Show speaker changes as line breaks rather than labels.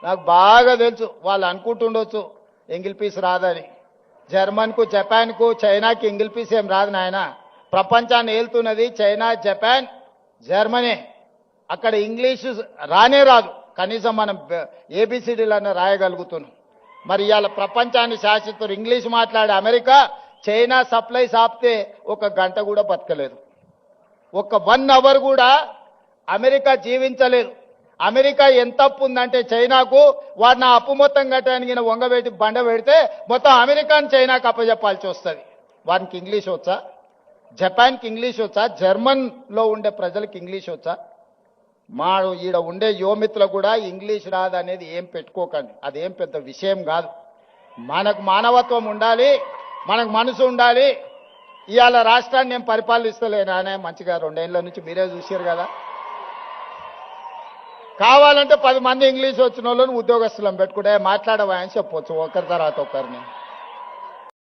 నాకు బాగా తెలుసు వాళ్ళు అనుకుంటుండొచ్చు ఎంగిల్ పీస్ రాదని. జర్మన్కు, జపాన్కు, చైనాకి ఎంగిల్ పీస్ ఏం రాదు నాయన. ప్రపంచాన్ని ఏలుతున్నది చైనా, జపాన్, జర్మనీ. అక్కడ ఇంగ్లీషు రానే రాదు. కనీసం మనం ఏబిసిడీలన్నా రాయగలుగుతున్నాం. మరి ఇవాళ ప్రపంచాన్ని శాసిస్తారు ఇంగ్లీష్ మాట్లాడే అమెరికా. చైనా సప్లైస్ ఆపితే ఒక గంట కూడా బతకలేదు, ఒక 1 అవర్ కూడా అమెరికా జీవించలేదు. అమెరికా ఎంత అప్పు ఉందంటే చైనాకు, వాడిని ఆ అప్పు మొత్తం కట్టడానికి వంగబెట్టి బండ పెడితే మొత్తం అమెరికాని చైనాకు అప్పచెప్పాల్సి వస్తుంది. వానికి ఇంగ్లీష్ వచ్చా? జపాన్కి ఇంగ్లీష్ వచ్చా? జర్మన్లో ఉండే ప్రజలకు ఇంగ్లీష్ వచ్చా? మా ఈడ ఉండే యువమిత్రులు కూడా ఇంగ్లీష్ రాదనేది ఏం పెట్టుకోకండి. అదేం పెద్ద విషయం కాదు. మనకు మానవత్వం ఉండాలి, మనకు మనసు ఉండాలి. ఇవాళ రాష్ట్రాన్ని నేను పరిపాలిస్తలేనానే మంచిగా 2 ఏళ్ల నుంచి మీరే చూసారు కదా. కావాలంటే 10 మంది ఇంగ్లీష్ వచ్చిన వాళ్ళని ఉద్యోగస్తులను పెట్టుకుంటే మాట్లాడవా అని చెప్పొచ్చు ఒకరి తర్వాత ఒకరిని.